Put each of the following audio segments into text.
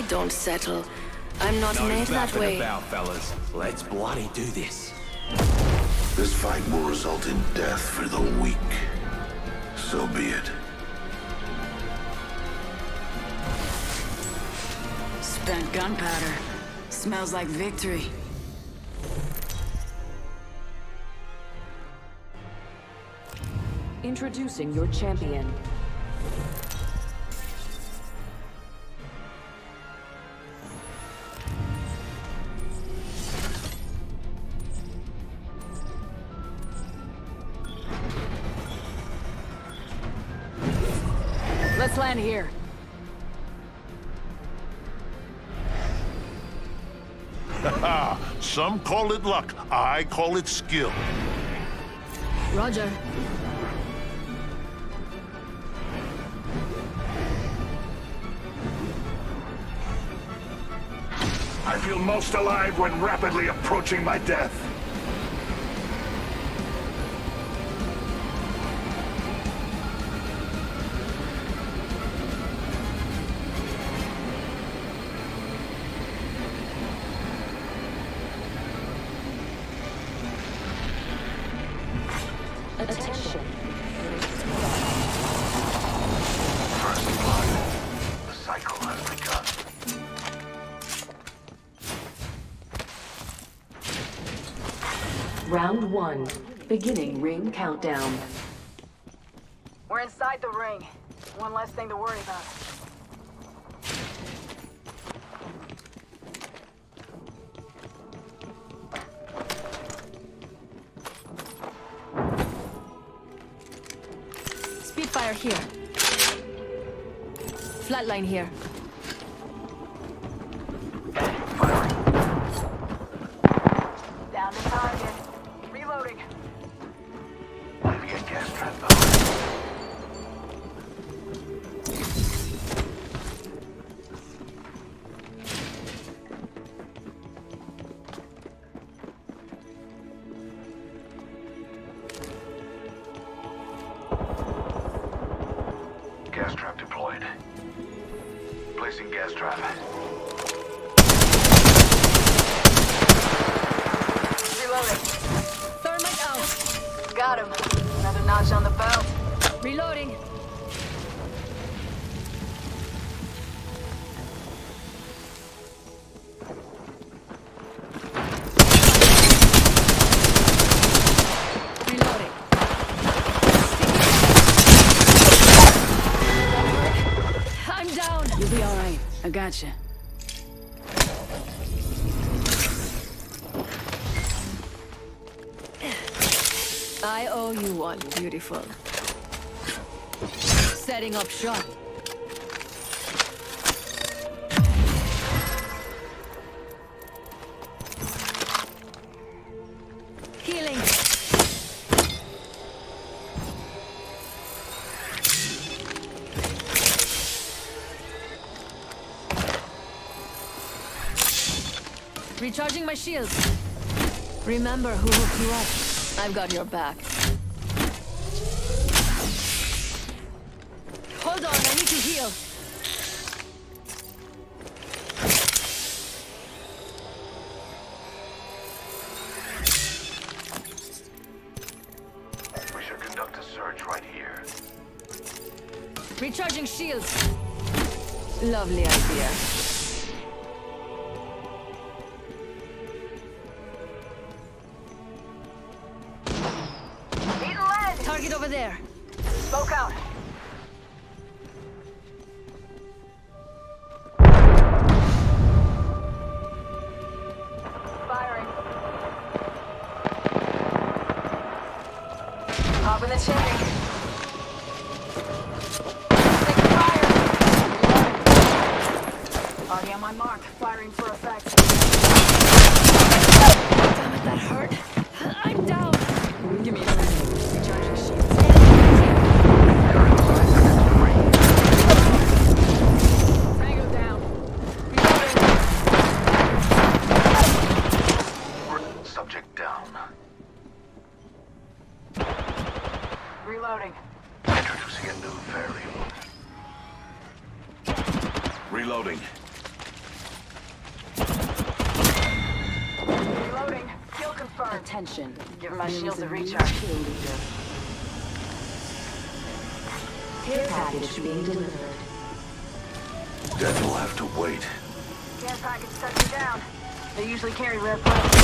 don't settle. I'm not made that way. About, fellas. Let's bloody do this. This fight will result in death for the weak. So be it. Spent gunpowder. Smells like victory. Introducing your champion. Let's land here. Some call it luck. I call it skill. Roger. I feel most alive when rapidly approaching my death. Attention. First blood. The cycle has begun. Round 1. Beginning ring countdown. We're inside the ring. One less thing to worry about. Spitfire here. Flatline here. Down to target. Reloading. Leaving a gas trap. Gas trap deployed. Placing gas trap. Reloading. Thermite out. Got him. Another notch on the belt. Reloading. Reloading. I'm down. You'll be alright. I gotcha. I owe you one, beautiful. Setting up shop. Healing. Recharging my shields. Remember who hooked you up. I've got your back. Hold on, I need to heal. We should conduct a search right here. Recharging shields. Lovely idea. Need lead. Target over there. Smoke out. Firing. Hop in the chimney. Take fire. Already on my mark. Firing for effect. Damn it, that hurt. I'm down. Give me a second. Recharging shields. Tango down. Reloading. Subject down. Reloading. Introducing a new variable. Reloading. Attention. Giving my There shields is a new recharge. kill leader. Care package being delivered. Death will have to wait. Care package touching down. They usually carry rare products.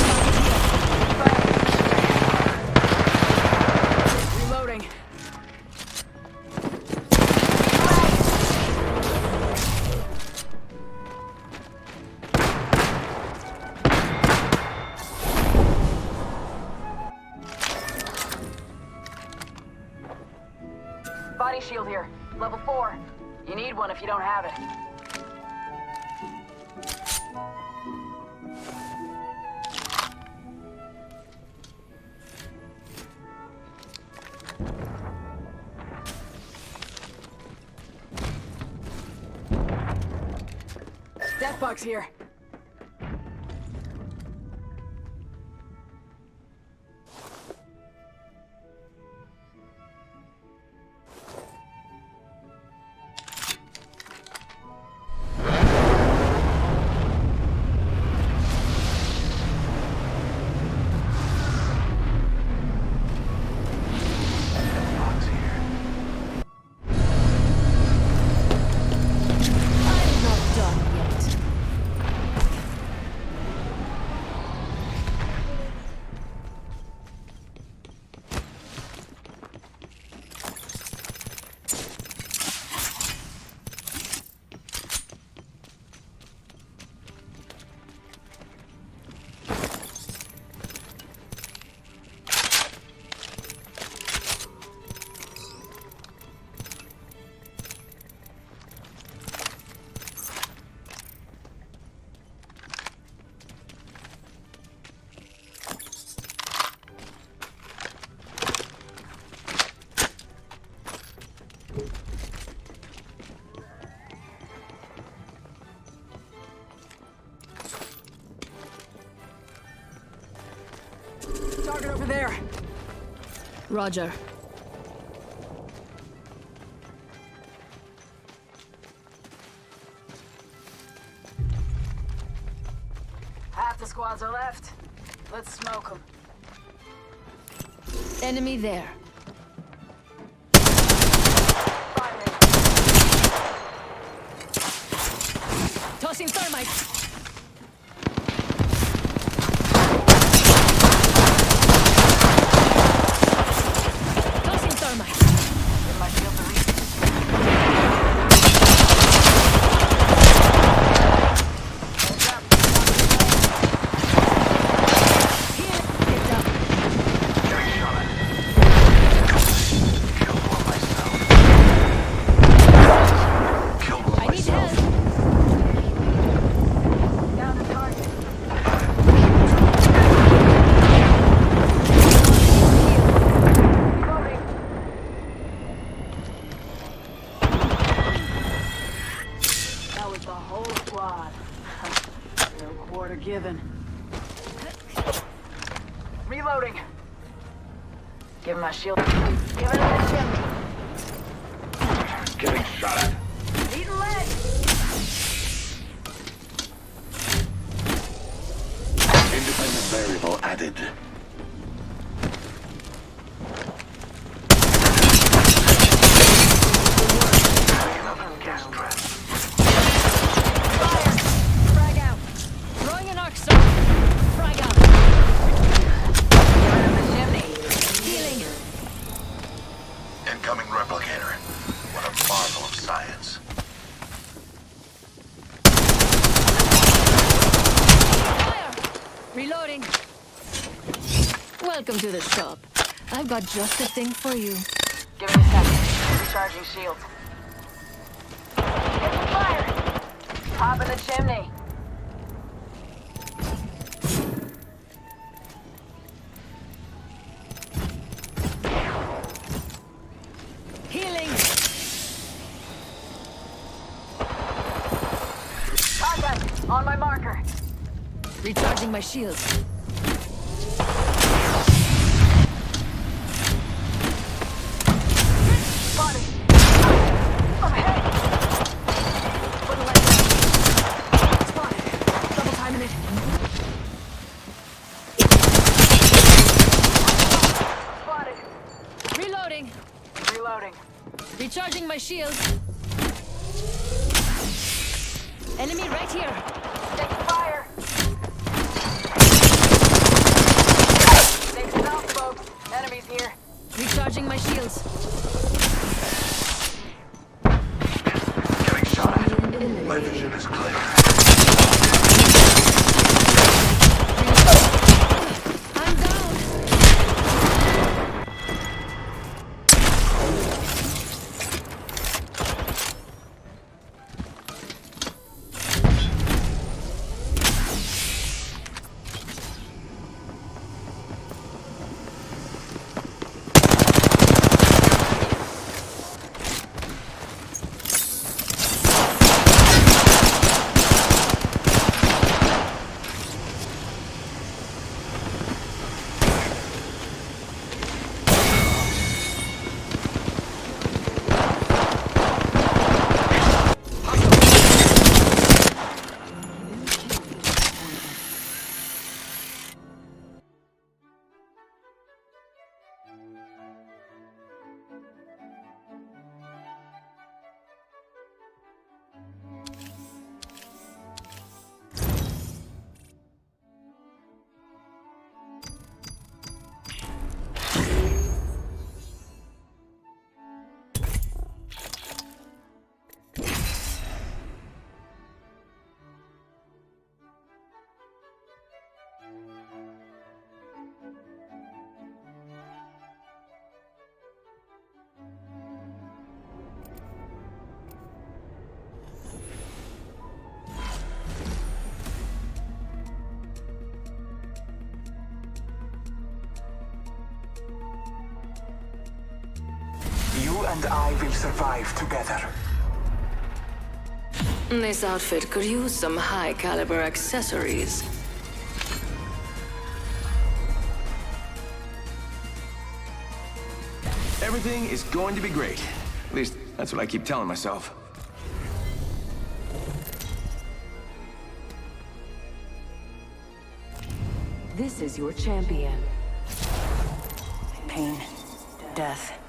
Reloading. Body shield here. Level 4. You need one if you don't have it. Death box here. I'm not done yet. Target over there. Roger. Half the squads are left. Let's smoke them. Enemy there. Tossing thermite. Tossing thermite. Give my shield a recharge. Here. Get down. Killed one myself. Killed one I need myself. help. Down the target. Reloading. That was the whole squad. No quarter given. Reloading. Give him my shield. Give it a chimney. Getting shot at. Eating lead. Independent variable added. Another gas trap. Fire. Frag out. Throwing an arc star. Frag out. Healing. Incoming replicator. What a marvel of science. Fire. Reloading. Welcome to the shop. I've got just the thing for you. Give me a second. Recharging shield. Get the fire. Hop in the chimney. Healing. Contact. On my marker. Recharging my shields. Body. I'm ahead. Wouldn't let me. Spotted. Double timing it. Recharging my shields. Enemy right here. Taking fire. Take it out, folks. Enemies here. Recharging my shields. Getting shot at. My vision is clear. I'm down. You and I will survive together. This outfit could use some high-caliber accessories. Everything is going to be great. At least, that's what I keep telling myself. This is your champion. Pain. Death.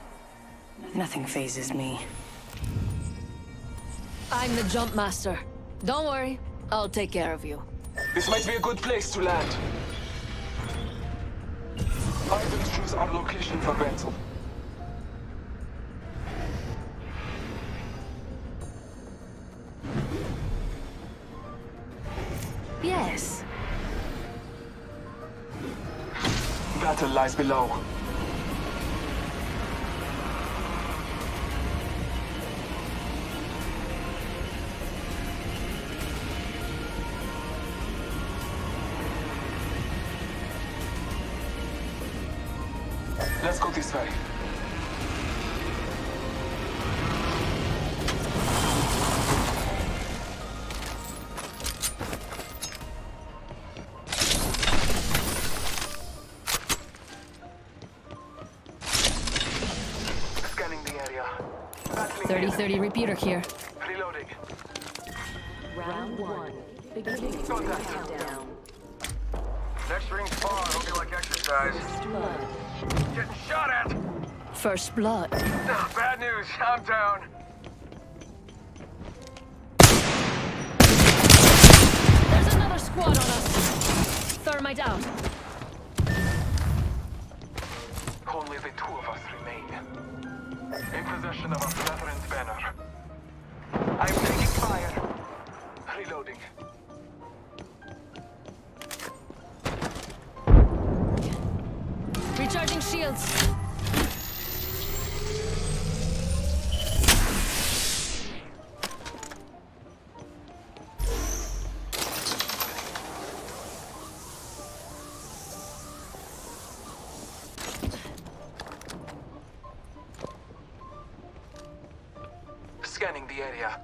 Nothing phases me. I'm the jump master. Don't worry, I'll take care of you. This might be a good place to land. I will choose our location for battle. Yes. Battle lies below. Let's go this way. Scanning the area. Battling 30-30 repeater here. Reloading. Round 1. Beginning countdown. Next ring's far. Hope you like exercise. Blood. Getting shot at. First blood. Bad news. I'm down. There's another squad on us. Thermite out. Only the two of us remain. In possession of our brethren's banner. I'm taking fire. Reloading. Recharging shields. Scanning the area.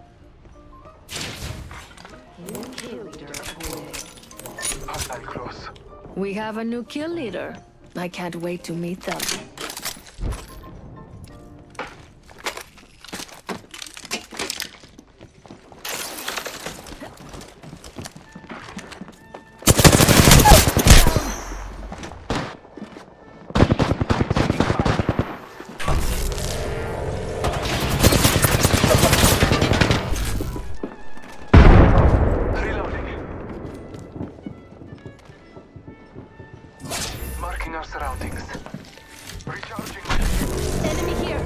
Hostile close. We have a new kill leader. I can't wait to meet them. Scanning our surroundings. Recharging my shields. Enemy here.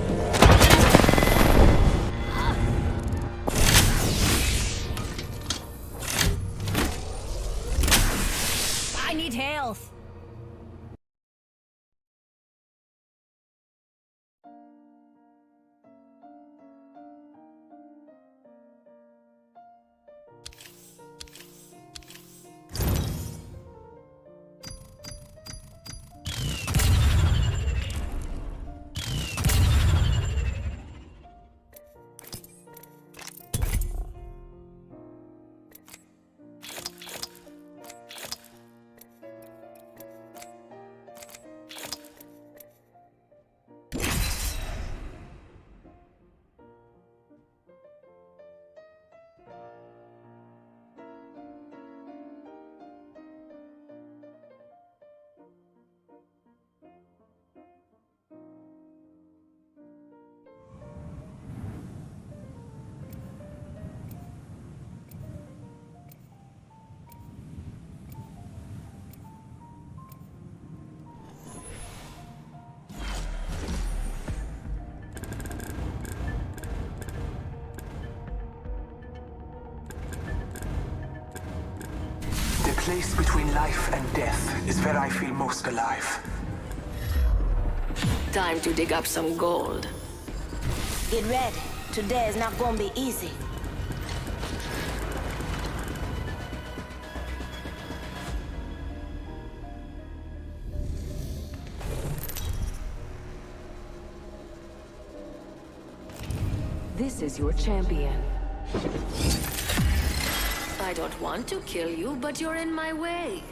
I need health. The place between life and death is where I feel most alive. Time to dig up some gold. Get ready. Today is not gonna be easy. This is your champion. I don't want to kill you, but you're in my way.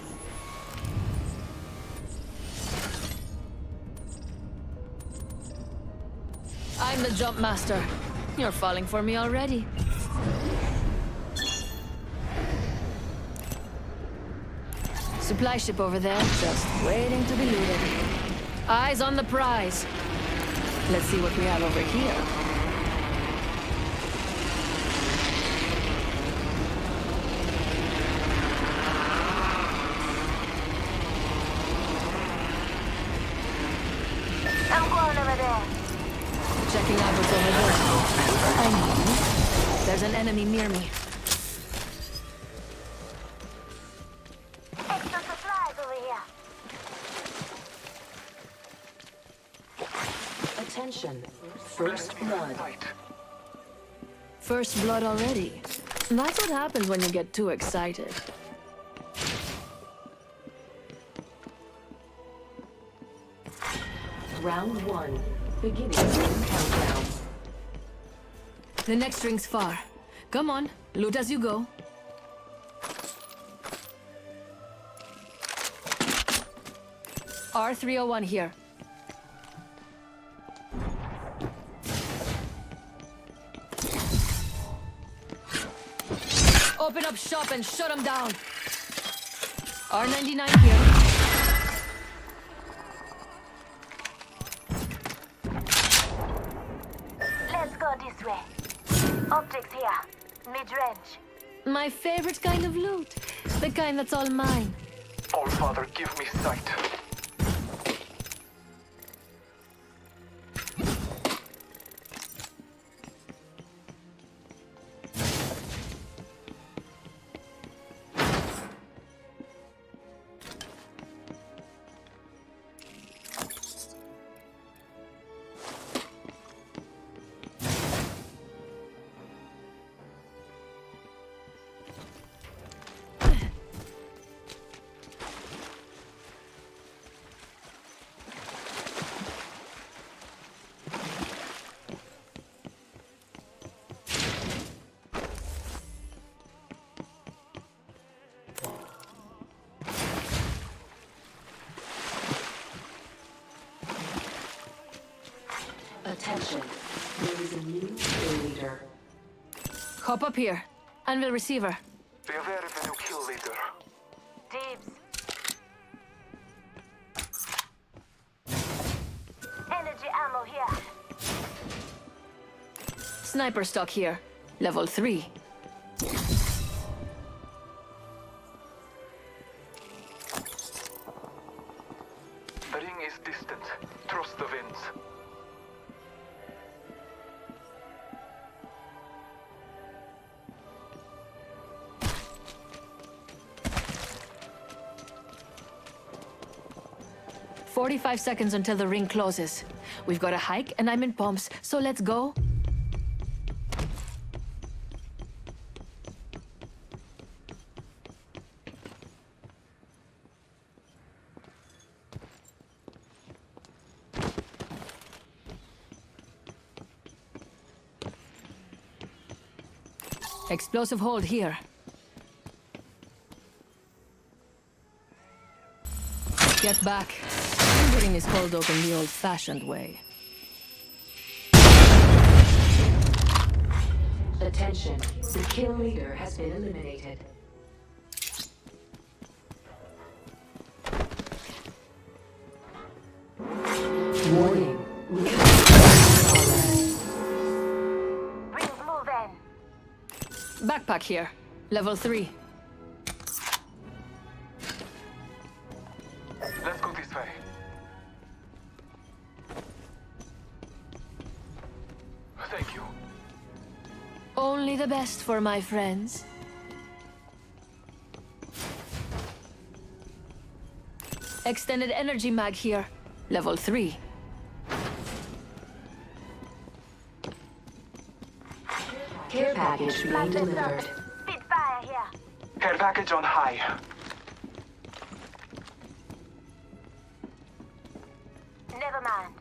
I'm the jump master. You're falling for me already. Supply ship over there, just waiting to be looted. Eyes on the prize. Let's see what we have over here. I'm going over there. Checking out what's over there. I mean, there's an enemy near me. Extra supplies over here. Attention. First blood. First blood already. That's what happens when you get too excited. Round 1. Beginning ring countdown. The next ring's far. Come on, loot as you go. R301 here. Open up shop and shut them down. R99 here. Let's go this way. Optics here. Mid-range. My favorite kind of loot. The kind that's all mine. All Father, give me sight. Attention. There is a new kill leader. Hop up here. Anvil receiver. Be aware of the new kill leader. Dibs. Energy ammo here. Sniper stock here. Level 3. ring is distant. Trust the winds. "45 seconds until the ring closes. We've got a hike and I'm in pumps, so let's go." Explosive hold here. Get back. Shooting is cold open the old-fashioned way. Attention, the kill leader has been eliminated. Warning. Rings moving. Backpack here. Level 3. Let's go this way. Thank you. Only the best for my friends. Extended energy mag here. Level 3. Care package being delivered. Spitfire here. Care package on high. Never mind.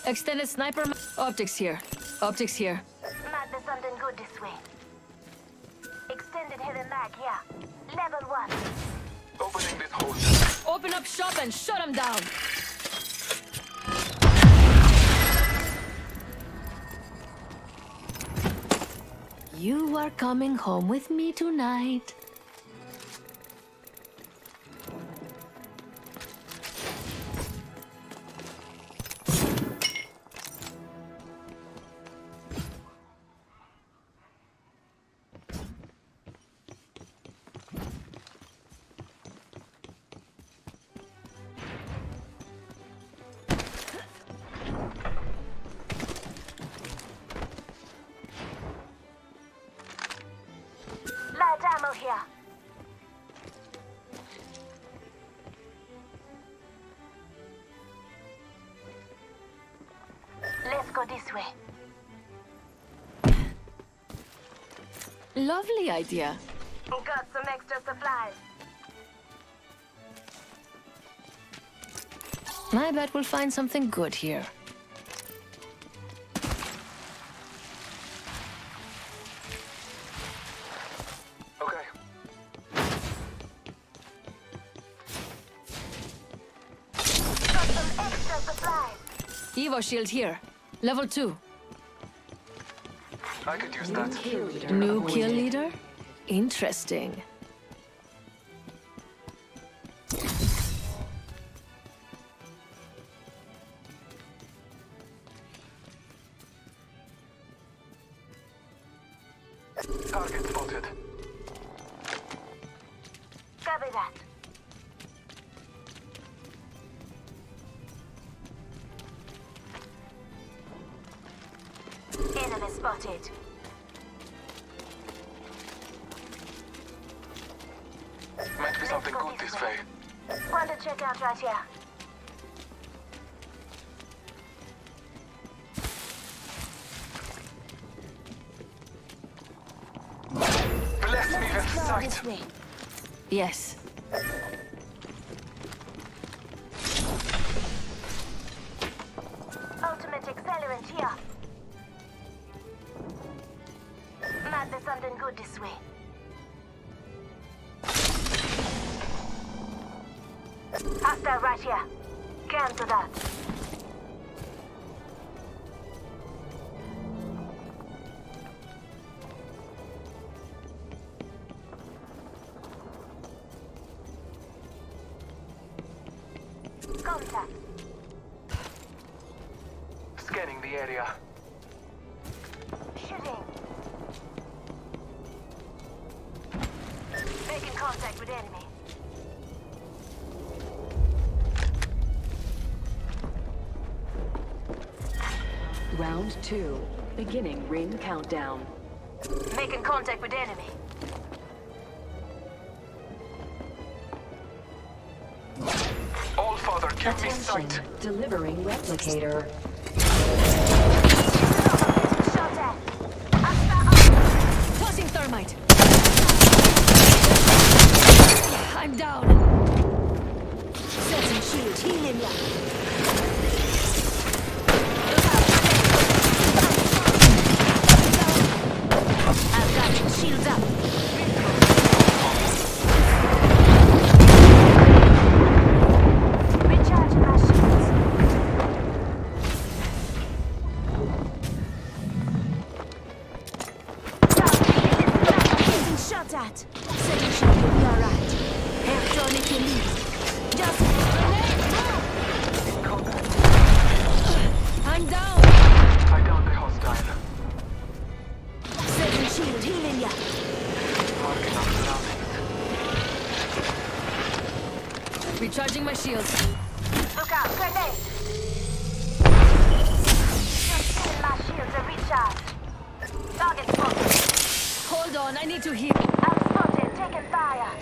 Extended sniper optics here. Optics here. Might be something good this way. Extended heavy mag here. Level 1. Opening this hole. Open up shop and shut them down. You are coming home with me tonight. Light ammo here. Let's go this way. Lovely idea. Got some extra supplies. I bet we'll find something good here. Okay. Got some extra supplies. Evo shield here. Level 2. I could use that. Kill leader New appointed. kill leader? Interesting. Target spotted. Copy that. Enemy spotted. Might be something good this way. Want to check out right here. Bless me with sight. This way. Yes. Ultimate accelerant here. Might be something good this way. Hostile right here. Cancel that. contact. Scanning the area. Shooting. Making contact with enemy. Round 2. Beginning ring countdown. Making contact with enemy. All father, give me Attention. sight. Delivering replicator. Shot at. Hostile. Tossing thermite. I'm down. Setting shield. Healing ya. I've got you. Shields up. Recharging my shields. Getting shot at. Setting shield. You'll be alright. Have done if you need. Just I'm down. I downed the hostile. Setting shield. Healing ya. Marking our surroundings. Recharging my shields. Look out, grenade. Just giving my shields a recharge. Target spotted. Hold on, I need to heal. I'm spotted, taking fire.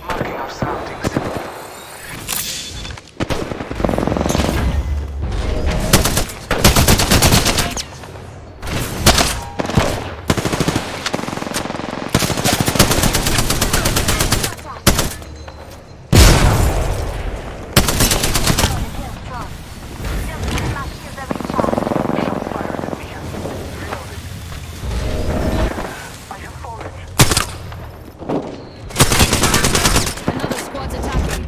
Marking our surroundings. Another squad's attacking.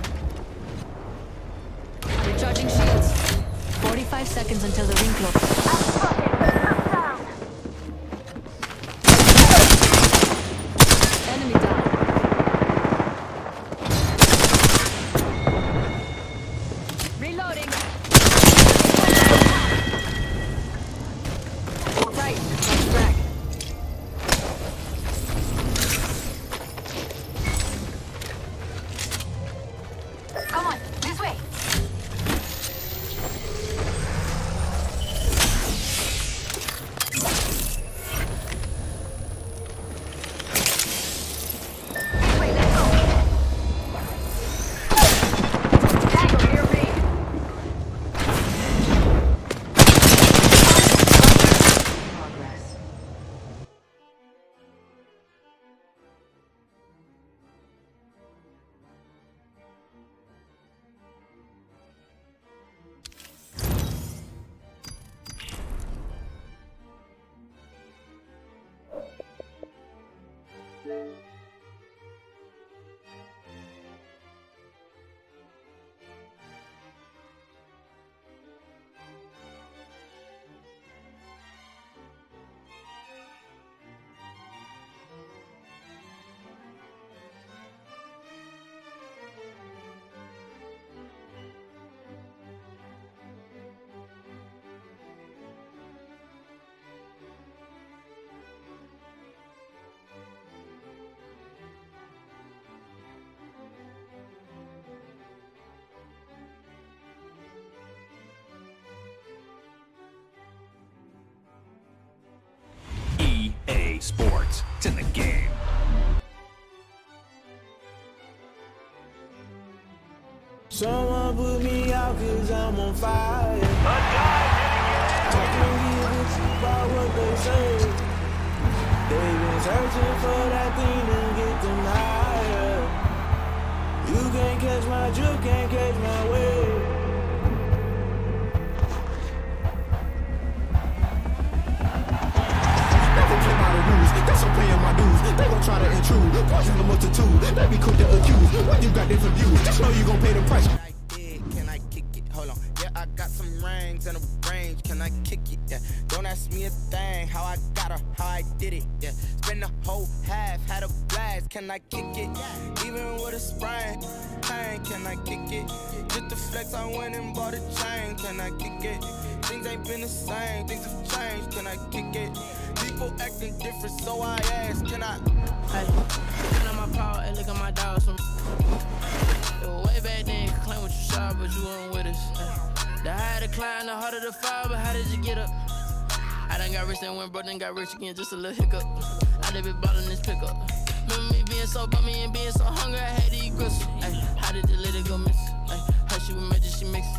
Recharging shields. 45 seconds until the ring closes. Enemy down. Reloading. Right, let's drag. Come on, this way. This way, let's go. Tango near me. Progress. EA Sports. It's in the game. Someone put me out cause I'm on fire. I can hear the truth about what they say. They've been searching for that thing to get them higher. You can't catch my drift, can't catch my wave. Never play by the rules, guess I'm paying my dues. They gon' try to intrude, poison the multitude. Let me quick to accuse, when you got different views, just know you gon' pay the price. Can I kick it? Hold on. Yeah, I got some rings and a range. Can I kick it? Yeah. Don't ask me a thing. How I got her, how I did it. Yeah. Spend the whole half, had a blast. Can I kick it? Even with a sprain, pain. can I kick it? Just the flex, I went and bought a chain, can I kick it? Things ain't been the same, things have changed, can I kick it? People acting different, so I ask, can I? Hey, looking at my power, hey, look at my dogs. Way back then, you could claim what you saw, but you weren't with us. The higher the climb, the harder the fall, but how did you get up? I done got rich, then went broke, then got rich again, just a little hiccup. I done been ballin' this pickup. Remember me being so bummy and being so hungry, I had to eat gristle. Ay, how did you let it go miss? Ay, how she was magic, she mixed.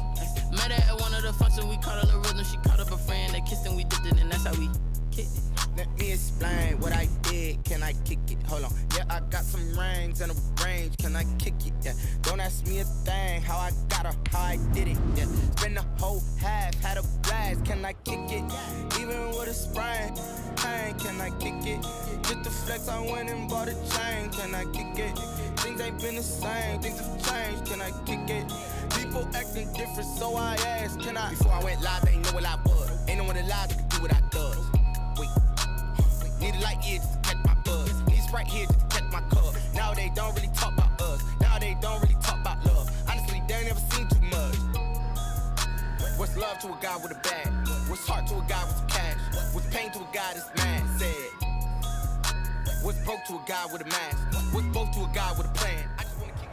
Met her at one of the functions, we caught her the rhythm. She caught up a friend, they kissed and we dipped it, and that's how we kicked it. Let me explain what I did, can I kick it? Hold on, yeah, I got some rings and a range, can I kick it? Yeah, don't ask me a thing, how I got her, how I did it. Yeah, spend the whole half, had a blast, can I kick it? Even with a sprain, pain, can I kick it? Just the flex, I went and bought a chain, can I kick it? Things ain't been the same, things have changed, can I kick it? People acting different, so I asked, can I? Before I went live, they ain't know what I was. Ain't no one alive that could do what I does. Wait, need a light year just to catch my buzz. Need Sprite here just to catch my cup. Now they don't really talk about us. Now they don't really talk about love. Honestly, they ain't never seen too much. What's love to a guy with a bag? What's heart to a guy with some cash? What's pain to a guy that's mad? Said. What's broke to a guy with a mask? What's both to a guy with a plan? I just wanna kick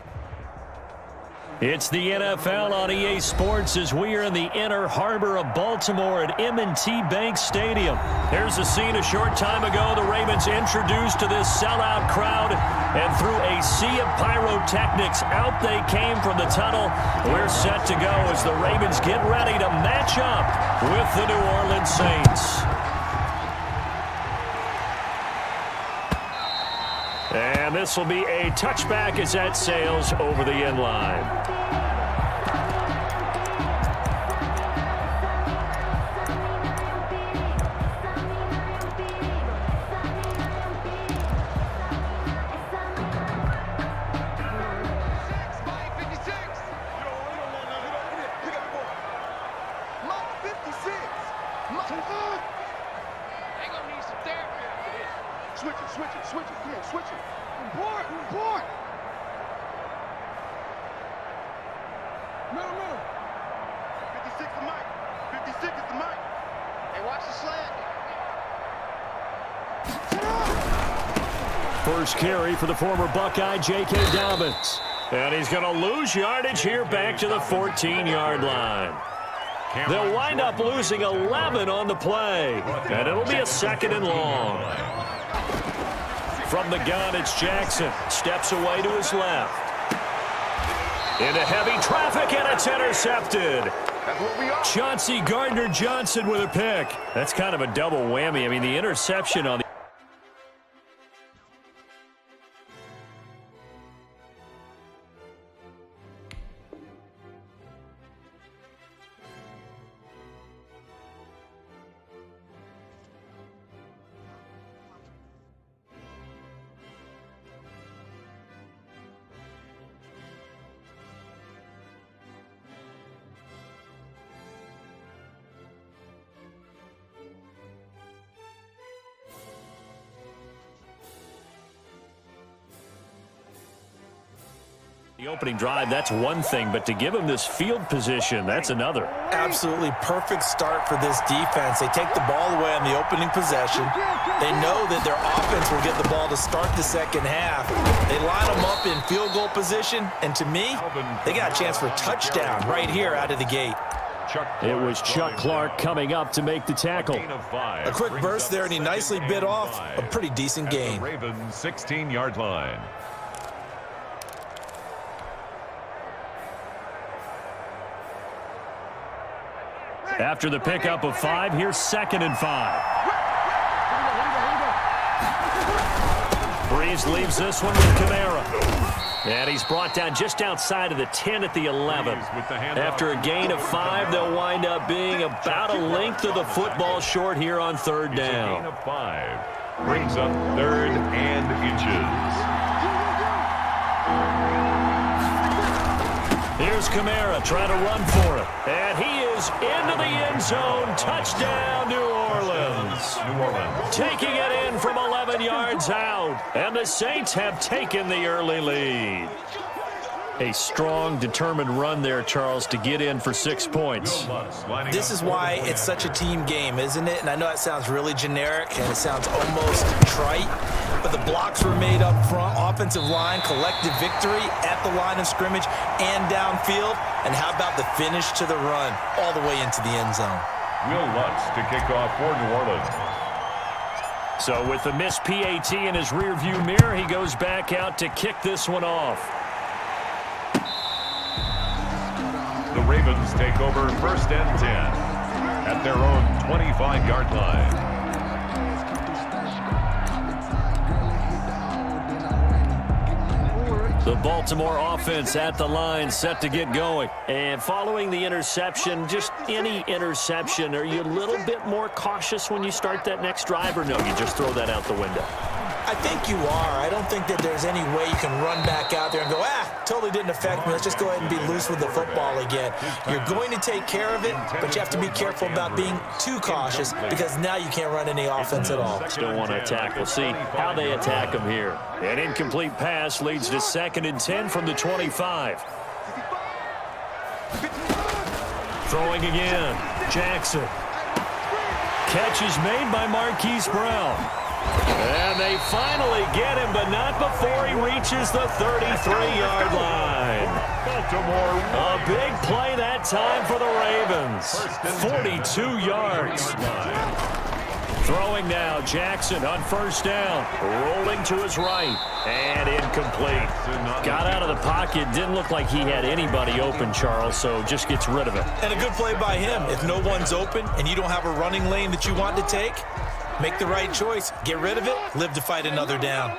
it. It's the NFL on EA Sports as we are in the inner harbor of Baltimore at M&T Bank Stadium. Here's a scene a short time ago. The Ravens introduced to this sellout crowd, and through a sea of pyrotechnics, out they came from the tunnel. We're set to go as the Ravens get ready to match up with the New Orleans Saints. And this will be a touchback as that sails over the end line. Switch it. Come on, switch it. Board. Middle. 56 the mic. 56 is the mic. Hey, watch the slant. First carry for the former Buckeye, J.K. Dobbins. And he's going to lose yardage here back to the 14-yard line. They'll wind up losing 11 on the play. And it'll be a 2nd and long. From the gun, it's Jackson. Steps away to his left. Into heavy traffic, and it's intercepted. Chauncey Gardner-Johnson with a pick. That's kind of a double whammy. I mean, the interception on the... The opening drive, that's one thing, but to give him this field position, that's another. Absolutely perfect start for this defense. They take the ball away on the opening possession. They know that their offense will get the ball to start the second half. They line them up in field goal position, and to me, they got a chance for a touchdown right here out of the gate. It was Chuck Clark coming up to make the tackle. A quick burst there, and he nicely bit off a pretty decent gain. Ravens 16-yard line. After the pickup of 5, here's 2nd and 5. Breeze leaves this one with Kamara. And he's brought down just outside of the 10 at the 11. After a gain of 5, they'll wind up being about a length of the football short here on 3rd down. Gain of 5 brings up 3rd and inches. Here's Kamara trying to run for it. And he is into the end zone. Touchdown, New Orleans. Taking it in from 11 yards out. And the Saints have taken the early lead. A strong, determined run there, Charles, to get in for 6 points. This is why it's such a team game, isn't it? And I know that sounds really generic and it sounds almost trite, but the blocks were made up front, offensive line, collective victory at the line of scrimmage and downfield. And how about the finish to the run all the way into the end zone? Will Lutz to kick off for New Orleans. So with the missed PAT in his rearview mirror, he goes back out to kick this one off. The Ravens take over 1st and 10 at their own 25-yard line. The Baltimore offense at the line, set to get going. And following the interception, just any interception, are you a little bit more cautious when you start that next drive, or no, you just throw that out the window? I think you are. I don't think that there's any way you can run back out there and go, totally didn't affect me. Let's just go ahead and be loose with the football again. You're going to take care of it, but you have to be careful about being too cautious because now you can't run any offense at all. Still want to attack. We'll see how they attack them here. An incomplete pass leads to 2nd and 10 from the 25. Throwing again. Jackson. Catch is made by Marquise Brown. And they finally get him, but not before he reaches the 33-yard line. A big play that time for the Ravens. 42 yards. Throwing now, Jackson on 1st down. Rolling to his right. And incomplete. Got out of the pocket. Didn't look like he had anybody open, Charles, so just gets rid of it. And a good play by him. If no one's open and you don't have a running lane that you want to take, make the right choice. Get rid of it. Live to fight another down.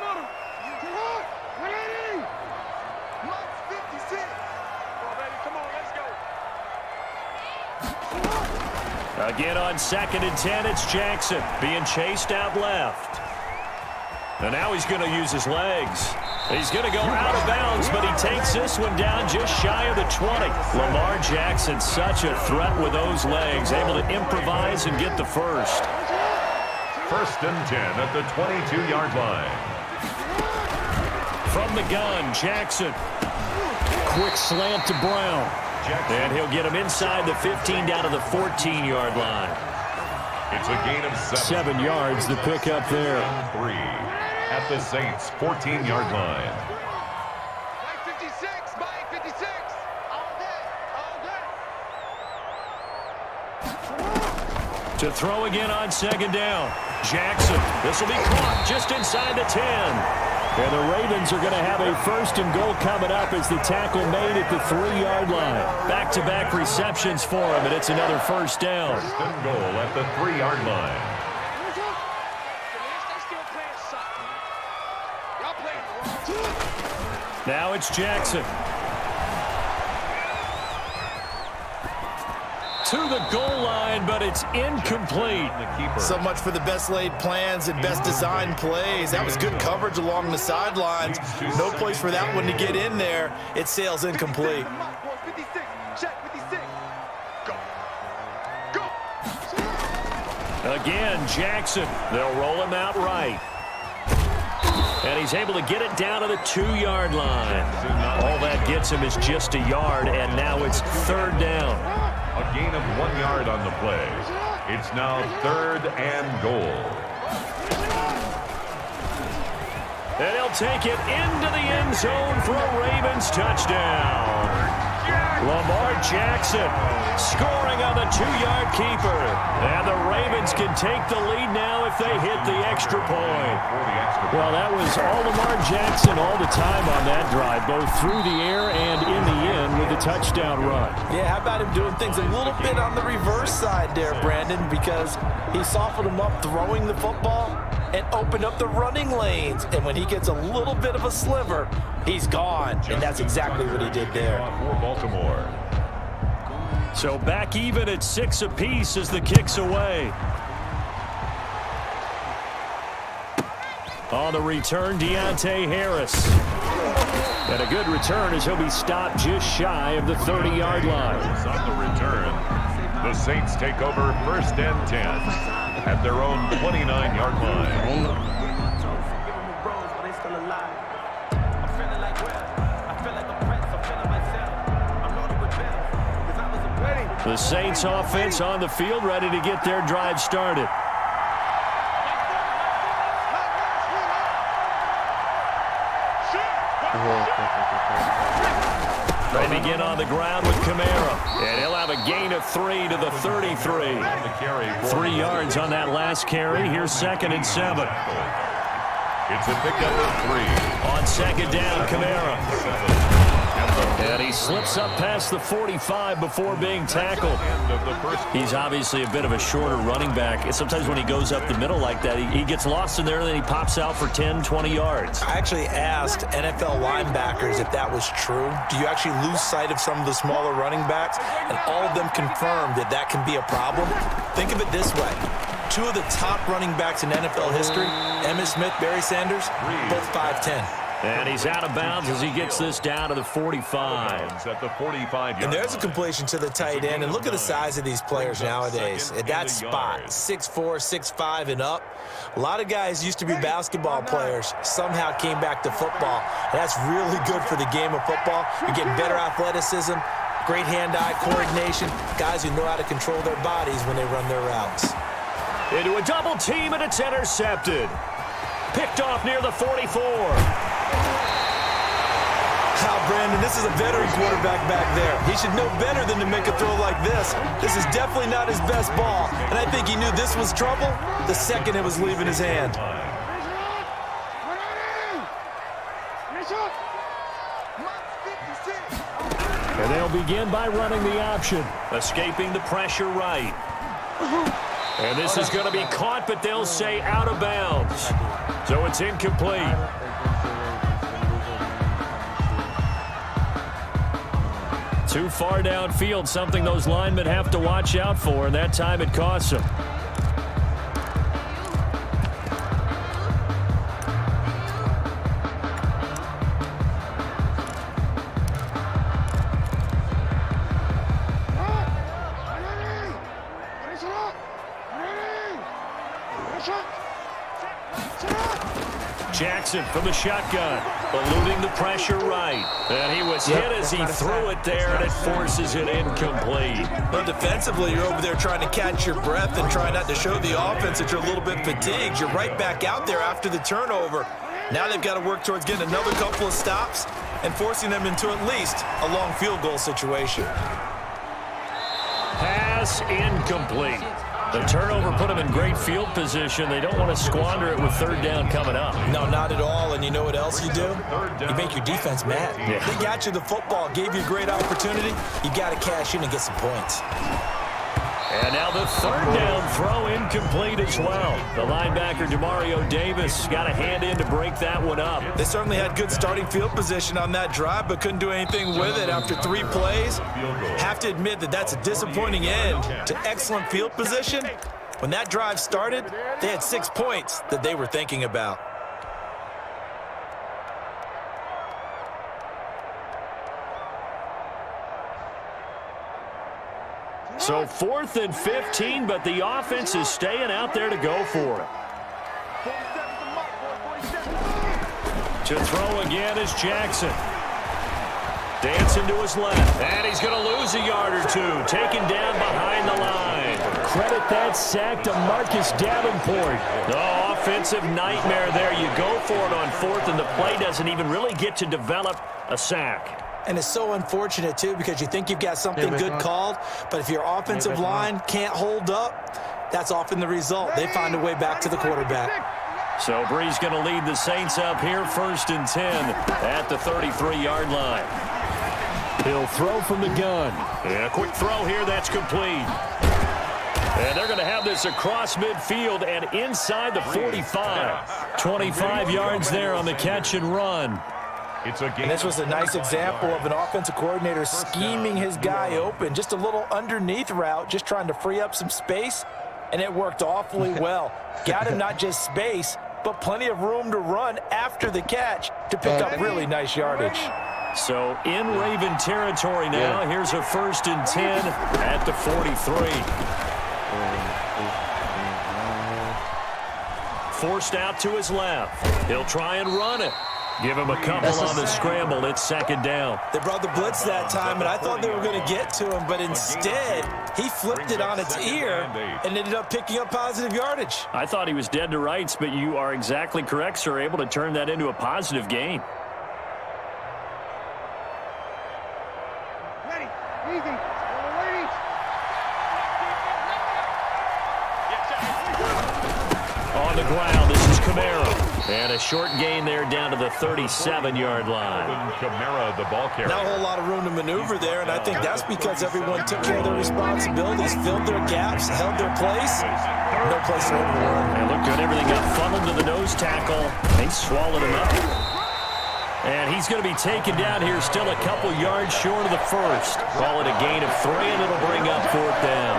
Again on 2nd and 10, it's Jackson being chased out left. And now he's going to use his legs. He's going to go out of bounds, but he takes this one down just shy of the 20. Lamar Jackson, such a threat with those legs, able to improvise and get the first. 1st and 10 at the 22-yard line. From the gun, Jackson. Quick slant to Brown. And he'll get him inside the 15 down to the 14-yard line. It's a gain of 7 yards, the pickup there. 3 at the Saints' 14-yard line. Mike 56, Mike 56. All day, all day. To throw again on 2nd down. Jackson, this will be caught just inside the 10. And the Ravens are going to have a 1st and goal coming up as the tackle made at the 3-yard line. Back-to-back receptions for him, and it's another 1st down. 1st and goal at the 3-yard line. Now it's Jackson. To the goal line, but it's incomplete. So much for the best laid plans and best designed plays. That was good coverage along the sidelines. No place for that one to get in there. It sails incomplete. Again, Jackson. They'll roll him out right. And he's able to get it down to the 2-yard line. All that gets him is just a yard, and now it's 3rd down. A gain of 1 yard on the play. It's now 3rd and goal. And he'll take it into the end zone for a Ravens touchdown. Lamar Jackson scoring on the 2-yard keeper. And the Ravens can take the lead now if they hit the extra point. Well, that was all Lamar Jackson all the time on that drive, both through the air and in the end with the touchdown run. Yeah, how about him doing things a little bit on the reverse side there, Brandon, because he softened him up throwing the football and opened up the running lanes. And when he gets a little bit of a sliver, he's gone. And that's exactly what he did there. For Baltimore. So back even at 6 apiece as the kick's away. On the return, Deontay Harris. And a good return as he'll be stopped just shy of the 30-yard line. On the return, the Saints take over 1st and 10 at their own 29-yard line. The Saints offense on the field, ready to get their drive started. They begin on the ground with Kamara, and he'll have a gain of 3 to the 33. 3 yards on that last carry. Here's 2nd and 7. It's a pickup of 3. On 2nd down, Kamara. And he slips up past the 45 before being tackled. He's obviously a bit of a shorter running back. And sometimes when he goes up the middle like that, he gets lost in there, and then he pops out for 10, 20 yards. I actually asked NFL linebackers if that was true. Do you actually lose sight of some of the smaller running backs? And all of them confirmed that that can be a problem. Think of it this way. 2 of the top running backs in NFL history, Emmitt Smith, Barry Sanders, both 5'10". And he's out of bounds as he gets this down to the 45. At the 45 and there's a completion to the tight end. And look at the size of these players nowadays. At that spot, 6'4", 6'5", and up. A lot of guys used to be basketball players, somehow came back to football. And that's really good for the game of football. You're getting better athleticism, great hand-eye coordination, guys who know how to control their bodies when they run their routes. Into a double team, and it's intercepted. Picked off near the 44. Now, Brandon, this is a veteran quarterback back there. He should know better than to make a throw like this. This is definitely not his best ball, and I think he knew this was trouble the second it was leaving his hand. And they'll begin by running the option, escaping the pressure right. And this is going to be caught, but they'll say out of bounds. So it's incomplete. Too far downfield, something those linemen have to watch out for, and that time it costs them. Jackson from the shotgun, eluding the pressure right. And he was hit as he threw it there, and it forces it incomplete. Well, defensively, you're over there trying to catch your breath and try not to show the offense that you're a little bit fatigued. You're right back out there after the turnover. Now they've got to work towards getting another couple of stops and forcing them into at least a long field goal situation. Pass incomplete. The turnover put them in great field position. They don't want to squander it with 3rd down coming up. No, not at all. And you know what else you do? You make your defense mad. Yeah. They got you the football, gave you a great opportunity. You got to cash in and get some points. And now the 3rd down throw incomplete as well. The linebacker, Demario Davis, got a hand in to break that one up. They certainly had good starting field position on that drive, but couldn't do anything with it after 3 plays. Have to admit that that's a disappointing end to excellent field position. When that drive started, they had 6 points that they were thinking about. So 4th and 15, but the offense is staying out there to go for it. To throw again is Jackson. Dancing to his left, and he's going to lose a yard or 2, taken down behind the line. Credit that sack to Marcus Davenport. The offensive nightmare there. You go for it on 4th, and the play doesn't even really get to develop a sack. And it's so unfortunate, too, because you think you've got something good called, but if your offensive line can't hold up, that's often the result. They find a way back to the quarterback. So Bree's going to lead the Saints up here, 1st and 10 at the 33-yard line. He'll throw from the gun. And a quick throw here, that's complete. And they're going to have this across midfield and inside the 45. 25 yards there on the catch and run. And this was a nice example of an offensive coordinator scheming his guy open. Just a little underneath route, just trying to free up some space, and it worked awfully well. Got him not just space, but plenty of room to run after the catch to pick up really nice yardage. So in Raven territory now. Here's a 1st and 10 at the 43. Forced out to his left. He'll try and run it. Give him a couple on the scramble. It's second down. They brought the blitz that time, and I thought they were going to get to him, but instead, he flipped it on its ear and ended up picking up positive yardage. I thought he was dead to rights, but you are exactly correct, sir. Able to turn that into a positive gain. Ready. Easy. On the ground, this is Kamara. And a short gain there down to the 37-yard line. Kamara, the ball carrier. Not a whole lot of room to maneuver there, and I think that's because everyone took care of their responsibilities, filled their gaps, held their place. No place for him to run. And look good. Everything got funneled to the nose tackle. They swallowed him up. And he's going to be taken down here, still a couple yards short of the first. Call it a gain of 3, and it'll bring up 4th down.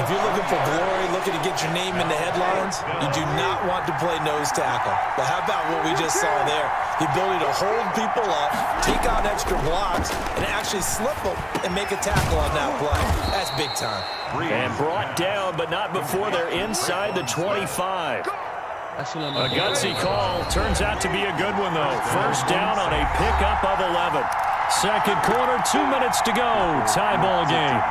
If you're looking for glory, looking to get your name in the headlines, you do not want to play nose tackle. But how about what we just saw there? The ability to hold people up, take on extra blocks, and actually slip them and make a tackle on that play. That's big time. And brought down, but not before they're inside the 25. A gutsy call. Turns out to be a good one, though. First down on a pickup of 11. Second quarter, 2 minutes to go. Tie ball game.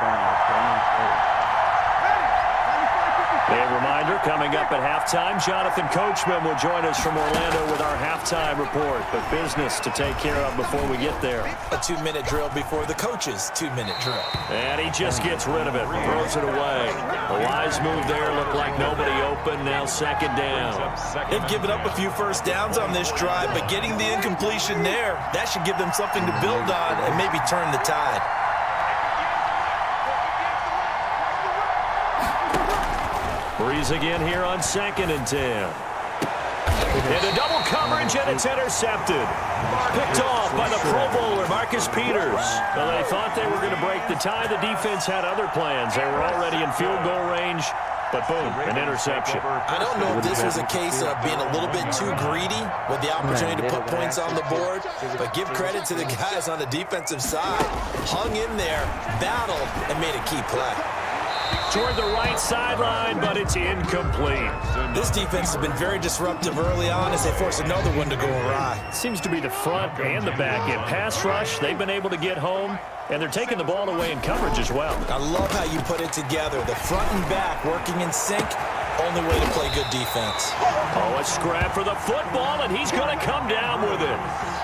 A reminder, coming up at halftime, Jonathan Coachman will join us from Orlando with our halftime report. But business to take care of before we get there. A 2-minute drill before the coach's 2-minute drill. And he just gets rid of it, throws it away. A wise move there, looked like nobody open, now second down. They've given up a few first downs on this drive, but getting the incompletion there, that should give them something to build on and maybe turn the tide. Breeze again here on 2nd and 10. Into double coverage, and it's intercepted. Picked off by the Pro Bowler, Marcus Peters. Well, they thought they were going to break the tie. The defense had other plans. They were already in field goal range, but boom, an interception. I don't know if this was a case of being a little bit too greedy with the opportunity to put points on the board, but give credit to the guys on the defensive side. Hung in there, battled, and made a key play. Toward the right sideline, but it's incomplete. This defense has been very disruptive early on as they force another one to go awry. Seems to be the front and the back end. Pass rush, they've been able to get home, and they're taking the ball away in coverage as well. I love how you put it together. The front and back working in sync. Only way to play good defense. Oh, a scrap for the football, and he's going to come down with it.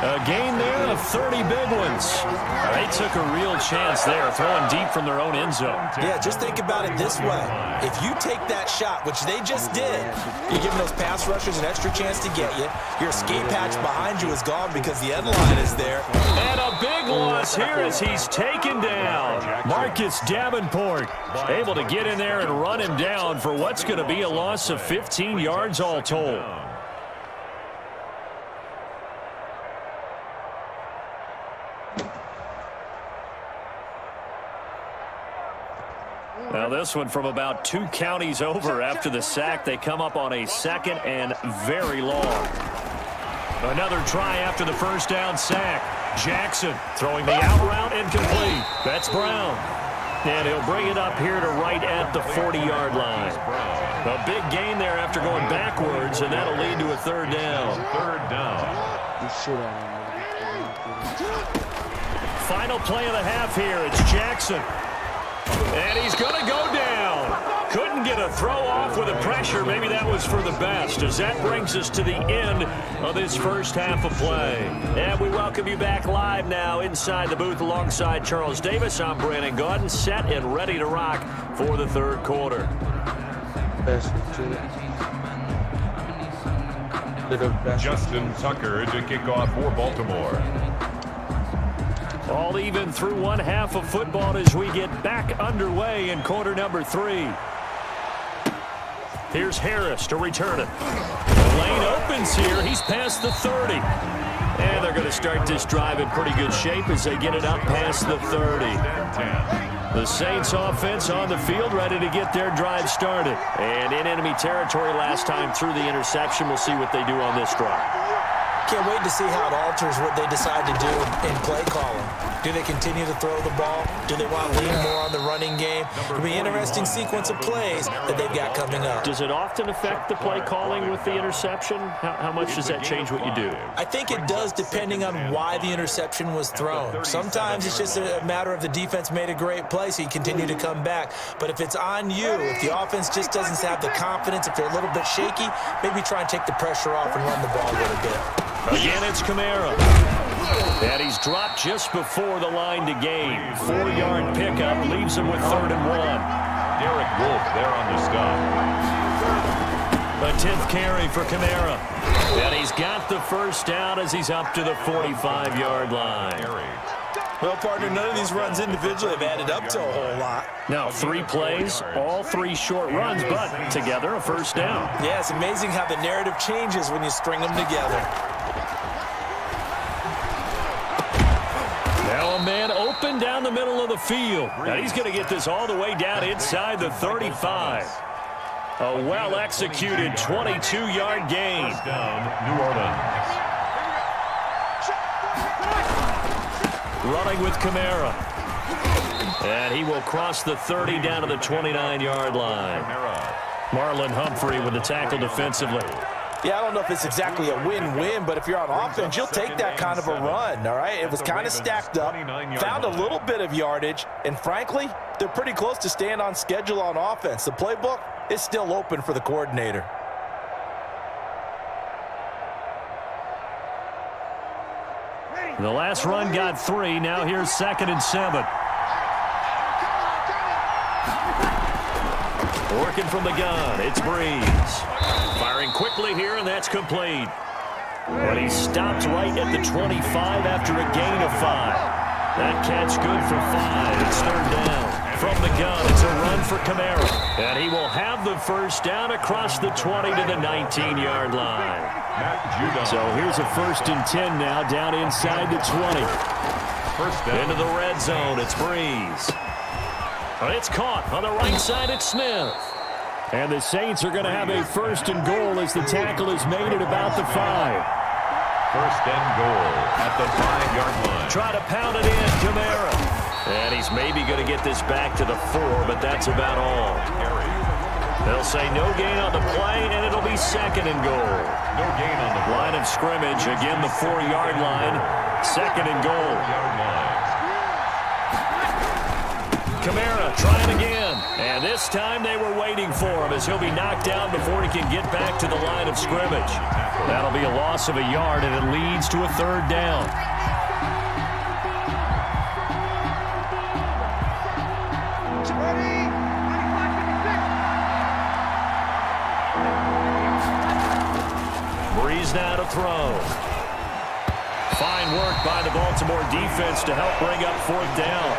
A gain there of 30 big ones. They took a real chance there, throwing deep from their own end zone. Yeah, just think about it this way. If you take that shot, which they just did, you're giving those pass rushers an extra chance to get you. Your escape hatch behind you is gone because the end line is there. And a big loss here as he's taken down. Marcus Davenport able to get in there and run him down for what's going to be a loss of 15 yards all told. Now this one from about 2 counties over after the sack. They come up on a 2nd and very long. Another try after the first down sack. Jackson throwing the out route incomplete. That's Brown. And he'll bring it up here to right at the 40-yard line. A big gain there after going backwards, and that'll lead to a 3rd down. Final play of the half here. It's Jackson. And he's going to go down. Couldn't get a throw off with the pressure. Maybe that was for the best, as that brings us to the end of this first half of play. And we welcome you back live now inside the booth alongside Charles Davis. I'm Brandon Gordon, set and ready to rock for the 3rd quarter. Justin Tucker to kick off for Baltimore. All even through one half of football as we get back underway in quarter number 3. Here's Harris to return it. The lane opens here. He's past the 30. And they're going to start this drive in pretty good shape as they get it up past the 30. The Saints offense on the field ready to get their drive started. And in enemy territory last time through the interception. We'll see what they do on this drive. Can't wait to see how it alters what they decide to do in play calling. Do they continue to throw the ball? Do they want to lean more on the running game? It'll be an interesting sequence of plays that they've got coming up. Does it often affect the play calling with the interception? How much does that change what you do? I think it does, depending on why the interception was thrown. Sometimes it's just a matter of the defense made a great play, so you continue to come back. But if it's on you, if the offense just doesn't have the confidence, if they're a little bit shaky, maybe try and take the pressure off and run the ball a little bit. Again, it's Kamara. And he's dropped just before the line to gain. 4-yard pickup leaves him with 3rd and 1. Derek Wolfe there on the stop. A 10th carry for Kamara. And he's got the first down as he's up to the 45-yard line. Well, partner, none of these runs individually have added up to a whole lot. Now, 3 plays, all 3 short runs, but together a first down. Yeah, it's amazing how the narrative changes when you string them together. Now a man open down the middle of the field. And he's going to get this all the way down inside the 35. A well-executed 22-yard gain. First down, New Orleans. Running with Kamara. And he will cross the 30 down to the 29-yard line. Marlon Humphrey with the tackle defensively. Yeah, I don't know if it's exactly a win-win, but if you're on offense, you'll take that kind of a run, all right? It was kind of stacked up, found a little bit of yardage, and frankly, they're pretty close to staying on schedule on offense. The playbook is still open for the coordinator. The last run got 3. Now here's 2nd and 7. Working from the gun, it's Breeze. Firing quickly here, and that's complete. But he stopped right at the 25 after a gain of 5. That catch good for 5. It's 3rd down. From the gun, it's a run for Kamara. And he will have the first down across the 20 to the 19-yard line. So here's a 1st and 10 now, down inside the 20. First down. Into the red zone, it's Breeze. But it's caught on the right side, it's Smith. And the Saints are going to have a 1st and goal as the tackle is made at about the 5. 1st and goal at the 5-yard line. Try to pound it in, Kamara. And he's maybe going to get this back to the 4, but that's about all. They'll say no gain on the play, and it'll be 2nd and goal. No gain on the line of scrimmage. Again, the 4-yard line. 2nd and goal. Kamara trying again. And this time they were waiting for him as he'll be knocked down before he can get back to the line of scrimmage. That'll be a loss of a yard, and it leads to a 3rd down. Breeze now to throw. Fine work by the Baltimore defense to help bring up 4th down.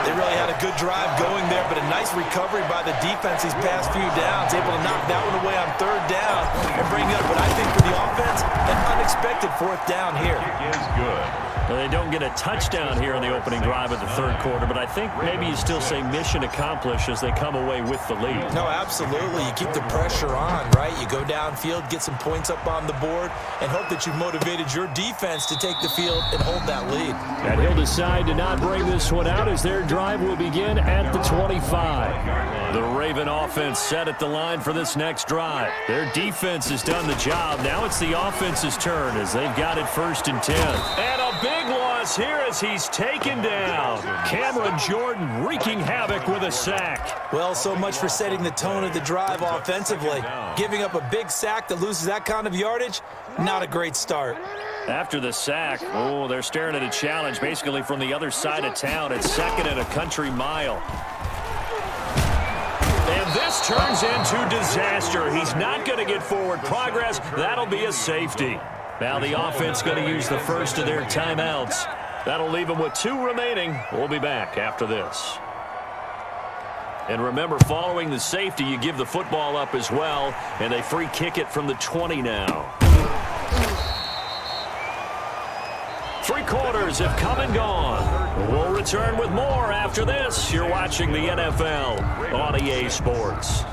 They really had a good drive going there, but a nice recovery by the defense these past few downs. Able to knock that one away on 3rd down and bring up what I think for the offense, an unexpected 4th down here. It is good. Well, they don't get a touchdown here in the opening drive of the 3rd quarter, but I think maybe you still say mission accomplished as they come away with the lead. No, absolutely. You keep the pressure on, right? You go downfield, get some points up on the board, and hope that you've motivated your defense to take the field and hold that lead. And he'll decide to not bring this one out as their drive will begin at the 25. The Raven offense set at the line for this next drive. Their defense has done the job. Now it's the offense's turn as they've got it 1st and 10. And a big loss here as he's taken down. Cameron Jordan wreaking havoc with a sack. Well, so much for setting the tone of the drive offensively. Giving up a big sack that loses that kind of yardage, not a great start. After the sack, they're staring at a challenge basically from the other side of town. It's 2nd and a country mile. And this turns into disaster. He's not going to get forward progress. That'll be a safety. Now the offense going to use the first of their timeouts. That'll leave them with 2 remaining. We'll be back after this. And remember, following the safety, you give the football up as well, and they free kick it from the 20 now. 3 quarters have come and gone. We'll return with more after this. You're watching the NFL on EA Sports.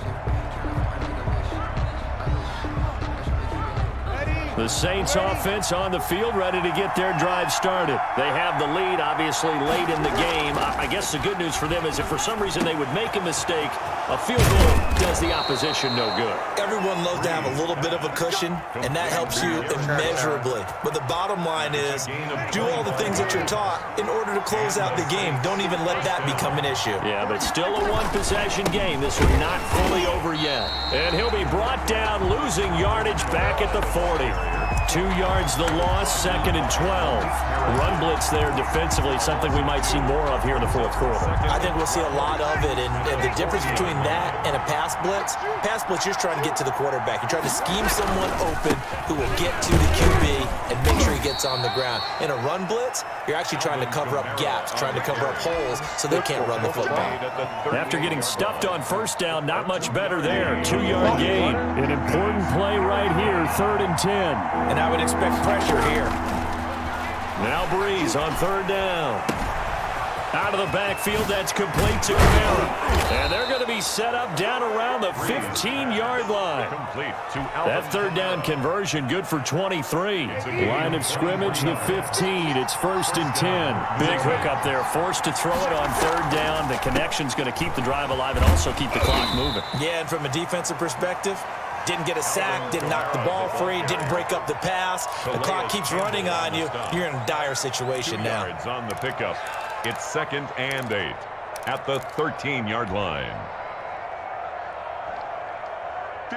Ready? The Saints offense on the field, ready to get their drive started. They have the lead, obviously, late in the game. I guess the good news for them is if for some reason they would make a mistake, a field goal does the opposition no good. Everyone loves to have a little bit of a cushion, and that helps you immeasurably. But the bottom line is, do all the things that you're taught in order to close out the game. Don't even let that become an issue. Yeah, but still a one-possession game. This one not fully over yet. And he'll be brought down, losing yardage back at the 40. 2 yards the loss, 2nd and 12. Run blitz there defensively, something we might see more of here in the fourth quarter. I think we'll see a lot of it, and the difference between that and a pass blitz, you're just trying to get to the quarterback. You're trying to scheme someone open who will get to the QB and make sure he gets on the ground. In a run blitz, you're actually trying to cover up gaps, trying to cover up holes so they can't run the football. After getting stuffed on first down, not much better there. 2-yard gain. An important play right here, 3rd and 10. And I would expect pressure here. Now Breeze on 3rd down. Out of the backfield, that's complete to Camara. And they're going to be set up down around the 15-yard line. That 3rd down conversion, good for 23. Line of scrimmage, the 15. It's 1st and 10. Big hook up there, forced to throw it on 3rd down. The connection's going to keep the drive alive and also keep the clock moving. Yeah, and from a defensive perspective, didn't get a sack, didn't knock the ball free, didn't break up the pass. The clock keeps running on you. You're in a dire situation now. On the pickup. It's 2nd and 8 at the 13-yard line.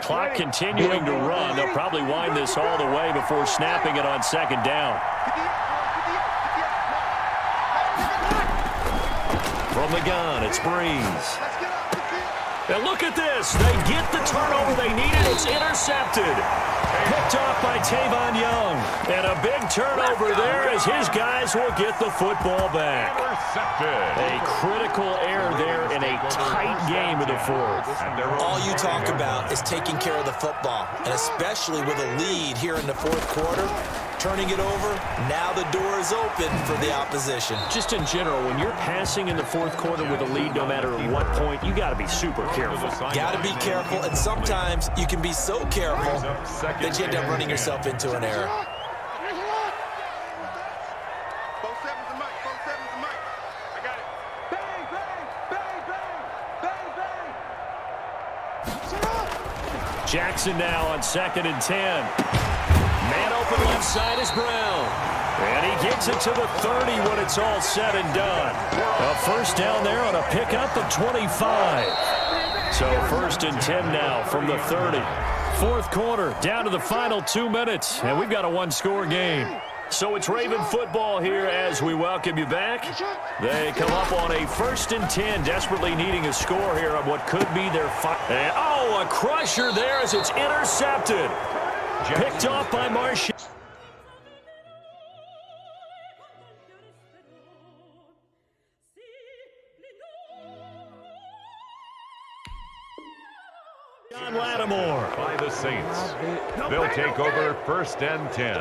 Clock continuing to run. They'll probably wind this all the way before snapping it on 2nd down. From the gun, it's Breeze. And look at this. They get the turnover they needed. It's intercepted. Picked off by Tavon Young. And a big turnover there as his guys will get the football back. A critical error there in a tight game of the 4th. All you talk about is taking care of the football, and especially with a lead here in the 4th quarter. Turning it over, now the door is open for the opposition. Just in general, when you're passing in the 4th quarter with a lead, no matter at what point, you got to be super careful. Got to be careful, and sometimes you can be so careful that you end up running yourself into an error. Jackson now on 2nd and 10. Man open left side is Brown. And he gets it to the 30 when it's all said and done. A 1st down there on a pickup of 25. So 1st and 10 now from the 30. 4th quarter, down to the final 2 minutes. And we've got a 1-score game. So it's Raven football here as we welcome you back. They come up on a 1st and 10, desperately needing a score here on what could be their final. Oh, a crusher there as it's intercepted. Picked off by Marshall. John Lattimore. By the Saints. They'll take over 1st and 10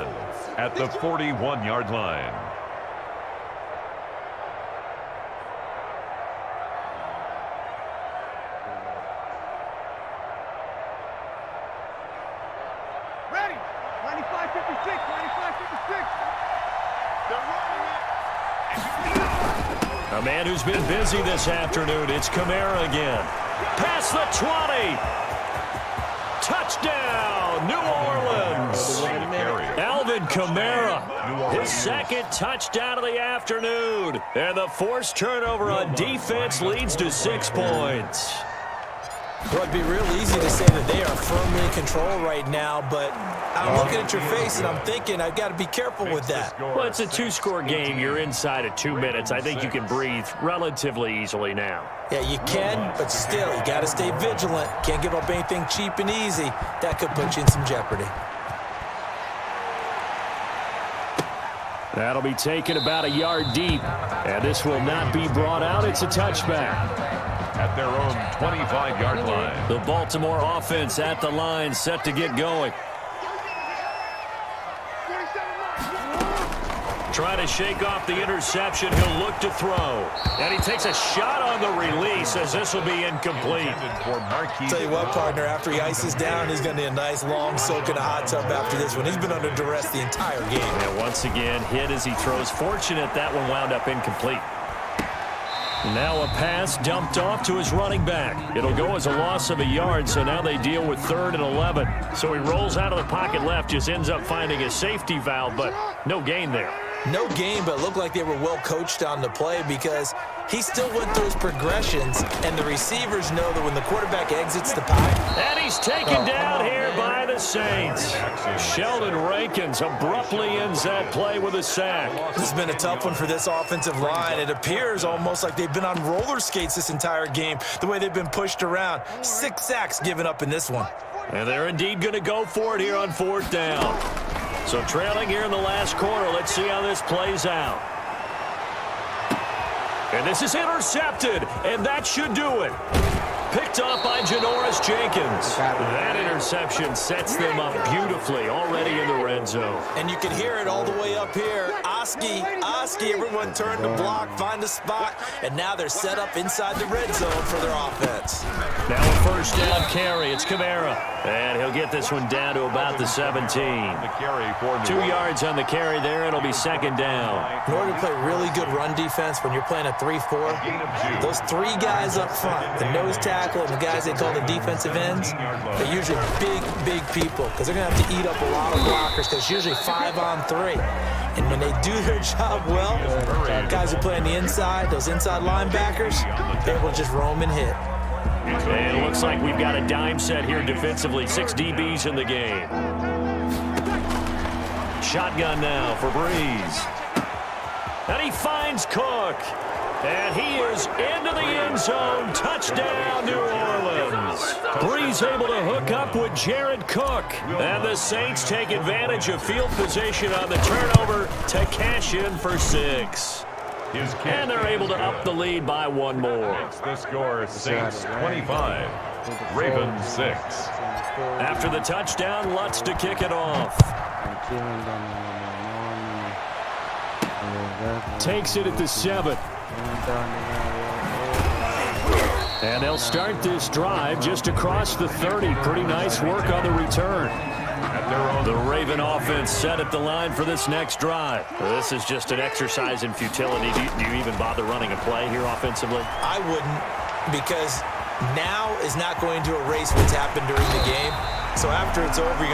at the 41-yard line. Ready. 95-56. 95-56. They're running it. A man who's been busy this afternoon. It's Camara again. Past the 20. Touchdown, New Orleans. Alvin Kamara, his 2nd touchdown of the afternoon. And the forced turnover on defense leads to 6 points. Well, it'd be real easy to say that they are firmly in control right now, but I'm looking at your face and I'm thinking I've got to be careful with that. Well, it's a 2-score game. You're inside of 2 minutes. I think you can breathe relatively easily now. Yeah, you can, but still, you got to stay vigilant. Can't give up anything cheap and easy. That could put you in some jeopardy. That'll be taken about a yard deep, and this will not be brought out. It's a touchback. At their own 25-yard line. The Baltimore offense at the line, set to get going. trying to shake off the interception. He'll look to throw. And he takes a shot on the release as this will be incomplete. Tell you what, partner, after he ices down, he's going to need a nice long soak in a hot tub after this one. He's been under duress the entire game. And once again, hit as he throws. Fortunate that one wound up incomplete. Now a pass dumped off to his running back. It'll go as a loss of a yard, so now they deal with 3rd and 11. So he rolls out of the pocket left, just ends up finding a safety valve, but no gain there. No gain, but it looked like they were well coached on the play because he still went through his progressions, and the receivers know that when the quarterback exits the pocket. And he's taken down here by the Saints. Sheldon Rankins abruptly ends that play with a sack. This has been a tough one for this offensive line. It appears almost like they've been on roller skates this entire game, the way they've been pushed around. 6 sacks given up in this one. And they're indeed going to go for it here on 4th down. So trailing here in the last quarter. Let's see how this plays out. And this is intercepted, and that should do it. Picked up by Janoris Jenkins. That interception sets them up beautifully already in the red zone. And you can hear it all the way up here. Oski, everyone turned to block, find a spot, and now they're set up inside the red zone for their offense. Now a 1st down carry. It's Kamara. And he'll get this one down to about the 17. 2 yards on the carry there. It'll be 2nd down. In order to play really good run defense when you're playing a 3-4, those 3 guys up front, the nose tackle and the guys they call the defensive ends, they're usually big people because they're going to have to eat up a lot of blockers because it's usually 5 on 3. And when they do their job well, guys who play on the inside, those inside linebackers, they're able to just roam and hit. And it looks like we've got a dime set here defensively. 6 DBs in the game. Shotgun now for Breeze. And he finds Cook. And he is into the end zone. Touchdown, New Orleans. Breeze able to hook up with Jared Cook. And the Saints take advantage of field position on the turnover to cash in for 6. And they're able to up the lead by 1 more. The score, Saints 25, Ravens 6. After the touchdown, Lutz to kick it off. Takes it at the 7. And they'll start this drive just across the 30. Pretty nice work on the return. The Raven offense set at the line for this next drive. This is just an exercise in futility. Do you even bother running a play here offensively? I wouldn't, because now is not going to erase what's happened during the game. So after it's over,